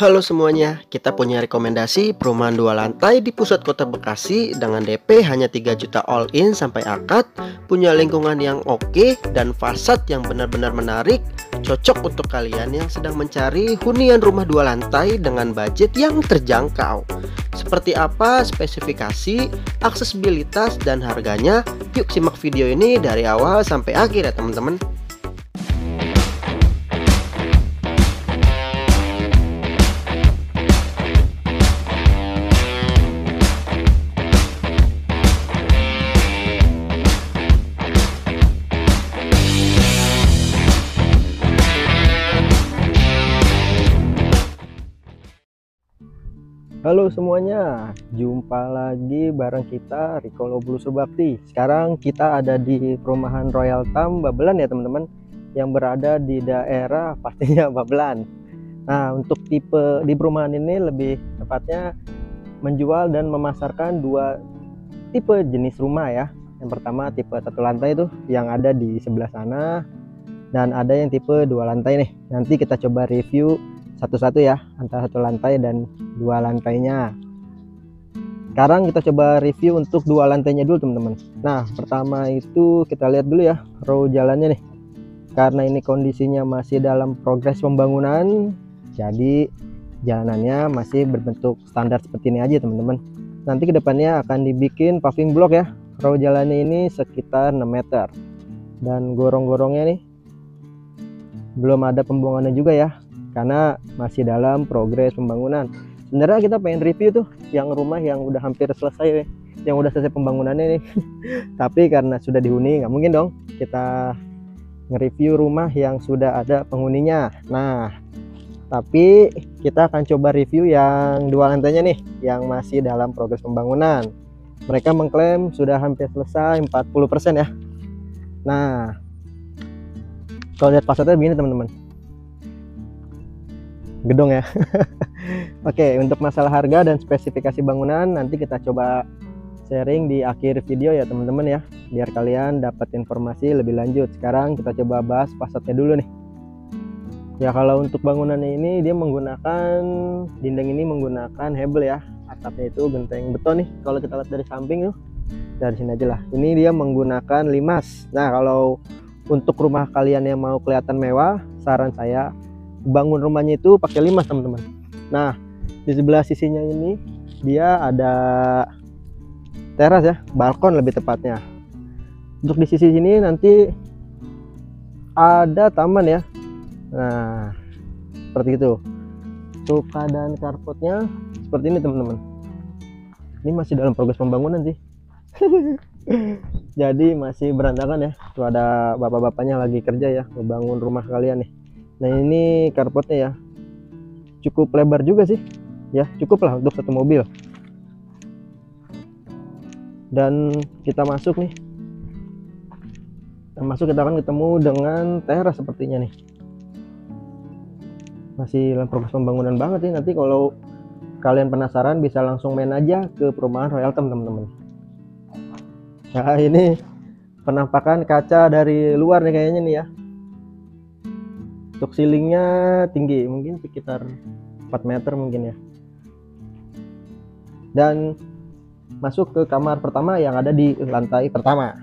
Halo semuanya, kita punya rekomendasi perumahan 2 lantai di pusat kota Bekasi dengan DP hanya 3 juta all in sampai akad, punya lingkungan yang oke dan fasad yang benar-benar menarik, cocok untuk kalian yang sedang mencari hunian rumah 2 lantai dengan budget yang terjangkau. Seperti apa spesifikasi, aksesibilitas, dan harganya? Yuk simak video ini dari awal sampai akhir ya teman-teman. Halo semuanya, jumpa lagi bareng kita Riko Lobulu Surbakti. Sekarang kita ada di perumahan Royal Tam Babelan ya teman-teman, yang berada di daerah pastinya Babelan. Nah, untuk tipe di perumahan ini lebih tepatnya menjual dan memasarkan dua tipe jenis rumah ya. Yang pertama tipe 1 lantai itu yang ada di sebelah sana, dan ada yang tipe 2 lantai nih. Nanti kita coba review satu-satu ya, antara 1 lantai dan 2 lantainya. Sekarang kita coba review untuk 2 lantainya dulu teman-teman. Nah, pertama itu kita lihat dulu ya row jalannya nih. Karena ini kondisinya masih dalam progres pembangunan, jadi jalanannya masih berbentuk standar seperti ini aja teman-teman. Nanti kedepannya akan dibikin paving block ya. Row jalannya ini sekitar 6 meter, dan gorong-gorongnya nih belum ada pembuangannya juga ya, karena masih dalam progres pembangunan. Sebenarnya kita pengen review tuh yang rumah yang udah hampir selesai, yang udah selesai pembangunannya nih. Tapi karena sudah dihuni, nggak mungkin dong kita nge-review rumah yang sudah ada penghuninya. Nah, tapi kita akan coba review yang 2 lantainya nih, yang masih dalam progres pembangunan. Mereka mengklaim sudah hampir selesai 40% ya. Nah, kalau lihat fasadnya begini teman-teman, gedung ya. Oke, untuk masalah harga dan spesifikasi bangunan nanti kita coba sharing di akhir video ya teman-teman ya, biar kalian dapat informasi lebih lanjut. Sekarang kita coba bahas fasadnya dulu nih. Ya, kalau untuk bangunannya ini dia menggunakan dinding ini menggunakan hebel ya. Atapnya itu genteng beton nih. Kalau kita lihat dari samping tuh, dari sini aja lah. Ini dia menggunakan limas. Nah, kalau untuk rumah kalian yang mau kelihatan mewah, saran saya bangun rumahnya itu pakai limas teman-teman. Nah, di sebelah sisinya ini dia ada teras ya, balkon lebih tepatnya. Untuk di sisi sini nanti ada taman ya. Nah, seperti itu. Untuk keadaan karpetnya seperti ini teman-teman. Ini masih dalam progres pembangunan sih. Jadi masih berantakan ya. Tuh ada bapak-bapaknya lagi kerja ya, ngebangun rumah kalian nih. Nah, ini karpetnya ya, cukup lebar juga sih ya, cukup lah untuk 1 mobil. Dan kita masuk nih, kita akan ketemu dengan teras sepertinya nih. Masih dalam proses pembangunan banget nih. Nanti kalau kalian penasaran bisa langsung main aja ke perumahan Royal Tam teman-teman. Nah, ini penampakan kaca dari luar nih kayaknya nih ya. Untuk ceilingnya tinggi, mungkin sekitar 4 meter mungkin ya. Dan masuk ke kamar pertama yang ada di lantai pertama.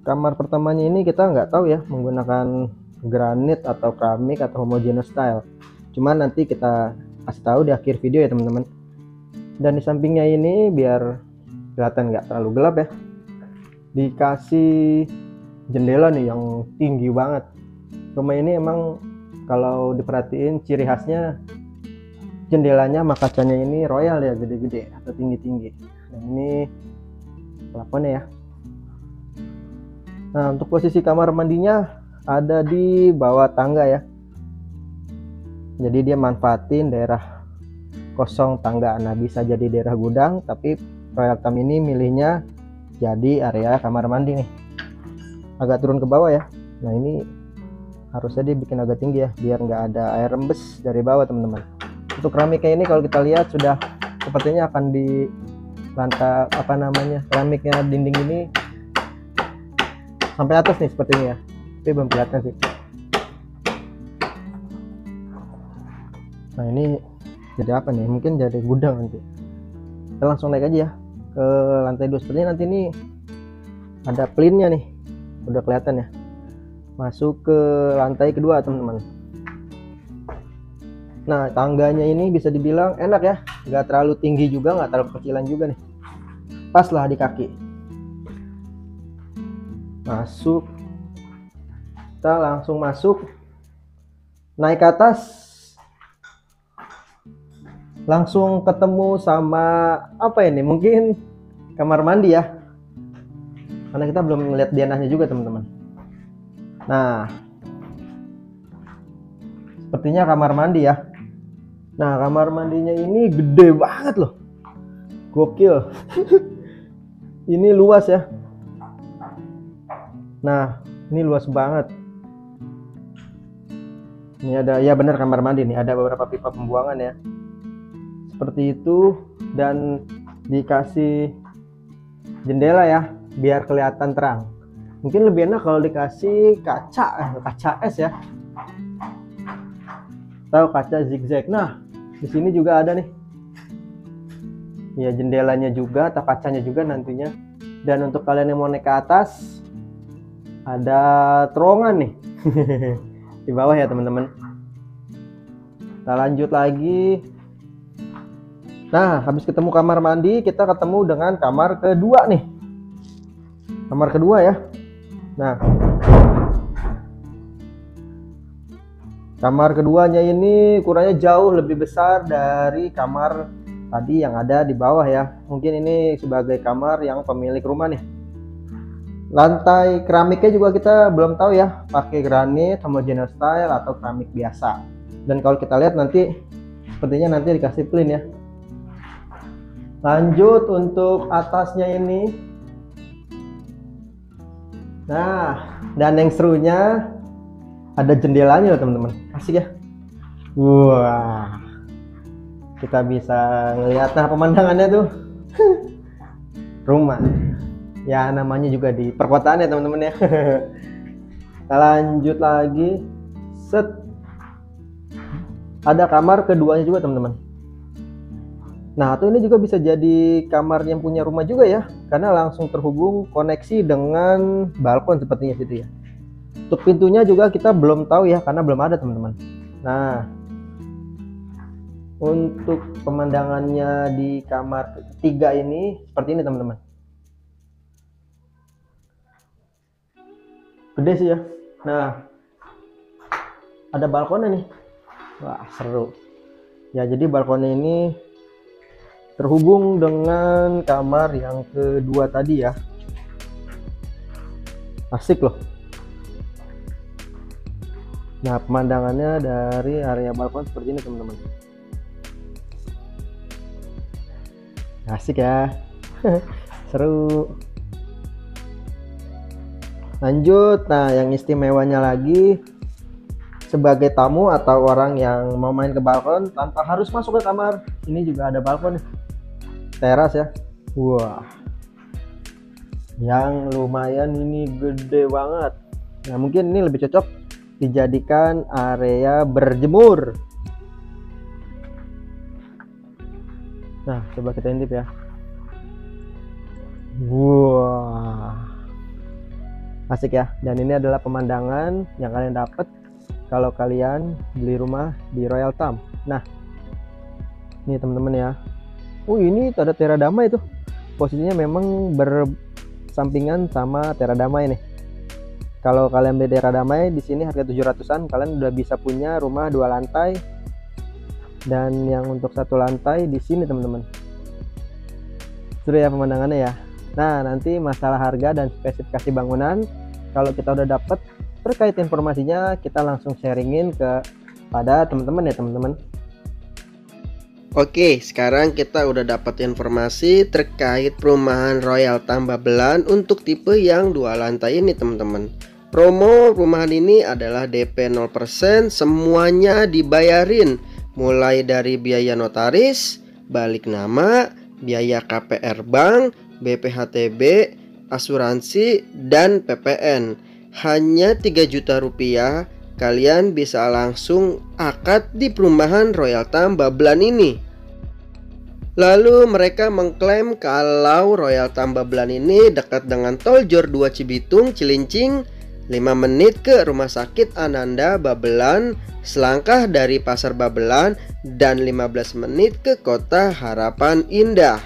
Kamar pertamanya ini kita nggak tahu ya menggunakan granit atau keramik atau homogeneous style. Cuman nanti kita kasih tahu di akhir video ya teman-teman. Dan di sampingnya ini biar kelihatan nggak terlalu gelap ya, dikasih jendela nih yang tinggi banget. Rumah ini emang kalau diperhatiin ciri khasnya jendelanya sama kacanya ini royal ya, gede-gede atau tinggi-tinggi. Dan ini plafonnya ya. Nah, untuk posisi kamar mandinya ada di bawah tangga ya. Jadi dia manfaatin daerah kosong tangga. Nah, bisa jadi daerah gudang, tapi Royal Tam ini milihnya jadi area kamar mandi nih. Agak turun ke bawah ya. Nah, ini harusnya dia bikin agak tinggi ya, biar nggak ada air rembes dari bawah teman-teman. Untuk keramiknya ini kalau kita lihat sudah sepertinya akan di lantai keramiknya dinding ini sampai atas nih sepertinya ya, tapi belum kelihatan sih. Nah ini jadi apa nih, mungkin jadi gudang nanti. Kita langsung naik aja ya ke lantai 2. Sepertinya nanti ini ada plinnya nih, udah kelihatan ya, masuk ke lantai kedua teman-teman. Nah tangganya ini bisa dibilang enak ya, nggak terlalu tinggi juga, nggak terlalu kecilan juga nih, pas lah di kaki. Masuk, kita langsung masuk, naik ke atas, langsung ketemu sama apa ini, mungkin kamar mandi ya, karena kita belum melihat denahnya juga teman-teman. Nah sepertinya kamar mandi ya. Nah kamar mandinya ini gede banget loh, gokil. Ini luas ya. Nah ini luas banget. Ini ada, ya benar kamar mandi nih, ada beberapa pipa pembuangan ya, seperti itu. Dan dikasih jendela ya, biar kelihatan terang. Mungkin lebih enak kalau dikasih kaca es ya, atau kaca zigzag. Nah di sini juga ada nih ya, jendelanya juga atau kacanya juga nantinya. Dan untuk kalian yang mau naik ke atas, ada terowongan nih di bawah ya teman-teman. Kita lanjut lagi. Nah habis ketemu kamar mandi, kita ketemu dengan kamar kedua nih, kamar kedua ya. Nah kamar keduanya ini ukurannya jauh lebih besar dari kamar tadi yang ada di bawah ya. Mungkin ini sebagai kamar yang pemilik rumah nih. Lantai keramiknya juga kita belum tahu ya, pakai granit, homogeneous style atau keramik biasa. Dan kalau kita lihat nanti, sepertinya nanti dikasih plin ya. Lanjut untuk atasnya ini. Nah dan yang serunya ada jendelanya loh teman-teman, asik ya. Wah kita bisa ngelihat, nah pemandangannya tuh rumah ya, namanya juga di perkotaan ya teman-teman ya. Kita lanjut lagi, set, ada kamar keduanya juga teman-teman. Nah atau ini juga bisa jadi kamar yang punya rumah juga ya, karena langsung terhubung koneksi dengan balkon sepertinya situ ya. Untuk pintunya juga kita belum tahu ya, karena belum ada teman-teman. Nah untuk pemandangannya di kamar ketiga ini seperti ini teman-teman. Gede sih ya. Nah ada balkonnya nih, wah seru ya. Jadi balkonnya ini terhubung dengan kamar yang kedua tadi ya, asik loh. Nah pemandangannya dari area balkon seperti ini teman-teman, asik ya. Seru. Lanjut, nah yang istimewanya lagi, sebagai tamu atau orang yang mau main ke balkon tanpa harus masuk ke kamar, ini juga ada balkon nih, teras ya. Wah yang lumayan ini gede banget. Nah mungkin ini lebih cocok dijadikan area berjemur. Nah coba kita intip ya. Wah asik ya. Dan ini adalah pemandangan yang kalian dapat kalau kalian beli rumah di Royal Tam. Nah ini teman-teman ya, ini ada Teradama itu, posisinya memang bersampingan sama Teradama ini. Kalau kalian beli Teradama di sini harga 700-an, kalian udah bisa punya rumah 2 lantai. Dan yang untuk 1 lantai di sini teman-teman. Seru ya pemandangannya ya. Nah nanti masalah harga dan spesifikasi bangunan, kalau kita udah dapet terkait informasinya, kita langsung sharingin kepada teman-teman ya teman-teman. Oke, sekarang kita udah dapat informasi terkait perumahan Royal Tam Babelan untuk tipe yang 2 lantai ini teman-teman. Promo perumahan ini adalah DP 0%, semuanya dibayarin, mulai dari biaya notaris, balik nama, biaya KPR bank, BPHTB, asuransi, dan PPN. Hanya 3 juta rupiah kalian bisa langsung akad di perumahan Royal Tam Babelan ini. Lalu mereka mengklaim kalau Royal Tam Babelan ini dekat dengan tol Jor 2 Cibitung Cilincing, 5 menit ke Rumah Sakit Ananda Babelan, selangkah dari Pasar Babelan, dan 15 menit ke Kota Harapan Indah.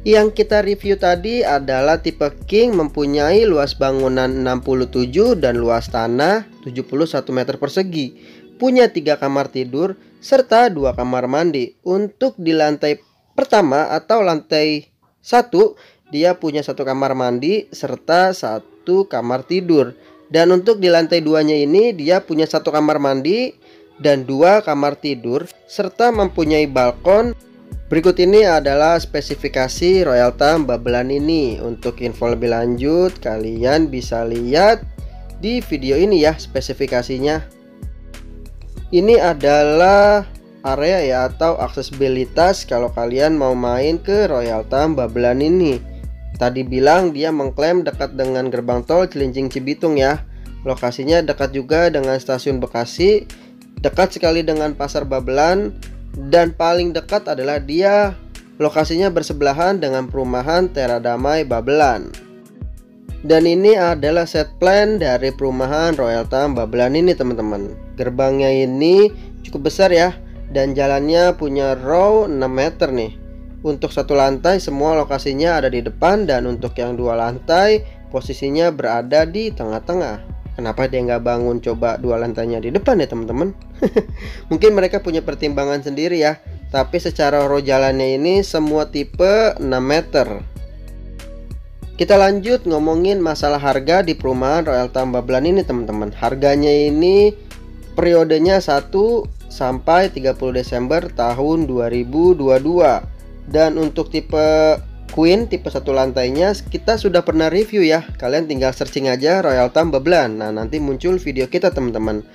Yang kita review tadi adalah tipe King, mempunyai luas bangunan 67 dan luas tanah 71 meter persegi. Punya 3 kamar tidur serta 2 kamar mandi. Untuk di lantai pertama atau lantai 1, dia punya 1 kamar mandi serta 1 kamar tidur. Dan untuk di lantai 2-nya ini dia punya 1 kamar mandi dan 2 kamar tidur serta mempunyai balkon. Berikut ini adalah spesifikasi Royal Tam Babelan ini. Untuk info lebih lanjut kalian bisa lihat di video ini ya spesifikasinya. Ini adalah area ya atau aksesibilitas kalau kalian mau main ke Royal Tam Babelan ini. Tadi bilang dia mengklaim dekat dengan gerbang tol Cilincing Cibitung ya. Lokasinya dekat juga dengan stasiun Bekasi, dekat sekali dengan Pasar Babelan, dan paling dekat adalah dia lokasinya bersebelahan dengan perumahan Tera Damai Babelan. Dan ini adalah set plan dari perumahan Royal Tam Babelan ini teman-teman. Gerbangnya ini cukup besar ya, dan jalannya punya row 6 meter nih. Untuk 1 lantai semua lokasinya ada di depan, dan untuk yang 2 lantai posisinya berada di tengah-tengah. Kenapa dia nggak bangun coba 2 lantainya di depan ya teman-teman? Mungkin mereka punya pertimbangan sendiri ya. Tapi secara row jalannya ini semua tipe 6 meter. Kita lanjut ngomongin masalah harga di perumahan Royal Tam Babelan ini teman-teman. Harganya ini periodenya 1 sampai 30 Desember tahun 2022. Dan untuk tipe Queen tipe 1 lantainya kita sudah pernah review ya. Kalian tinggal searching aja Royal Tam Babelan. Nah, nanti muncul video kita teman-teman.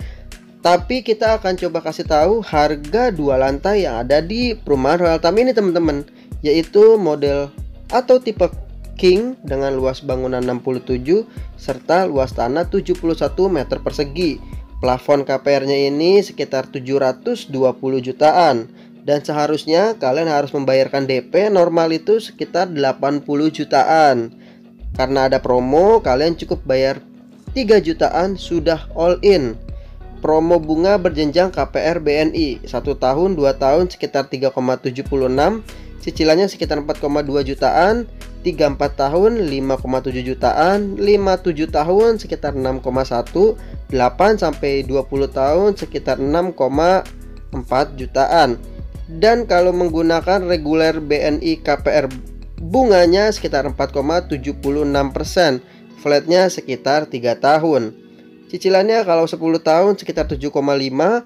Tapi kita akan coba kasih tahu harga 2 lantai yang ada di perumahan Royal Tam ini teman-teman, yaitu model atau tipe King dengan luas bangunan 67 serta luas tanah 71 meter persegi. Plafon KPR-nya ini sekitar 720 jutaan. Dan seharusnya kalian harus membayarkan DP normal itu sekitar 80 jutaan. Karena ada promo, kalian cukup bayar 3 jutaan sudah all in. Promo bunga berjenjang KPR BNI 1 tahun, 2 tahun sekitar 3,76, cicilannya sekitar 4,2 jutaan, 3-4 tahun 5,7 jutaan, 5-7 tahun sekitar 6,1, 8 sampai 20 tahun sekitar 6,4 jutaan. Dan kalau menggunakan reguler BNI KPR bunganya sekitar 4,76%, flatnya sekitar 3 tahun. Cicilannya kalau 10 tahun sekitar 7,5, 15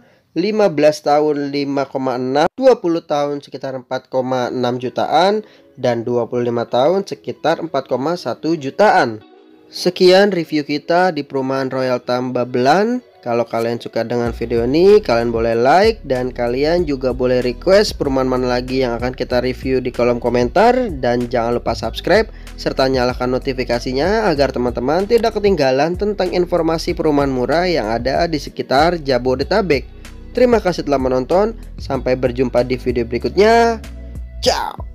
tahun 5,6, 20 tahun sekitar 4,6 jutaan, dan 25 tahun sekitar 4,1 jutaan. Sekian review kita di perumahan Royal Tam Babelan. Kalau kalian suka dengan video ini, kalian boleh like, dan kalian juga boleh request perumahan mana lagi yang akan kita review di kolom komentar. Dan jangan lupa subscribe serta nyalakan notifikasinya agar teman-teman tidak ketinggalan tentang informasi perumahan murah yang ada di sekitar Jabodetabek. Terima kasih telah menonton, sampai berjumpa di video berikutnya. Ciao.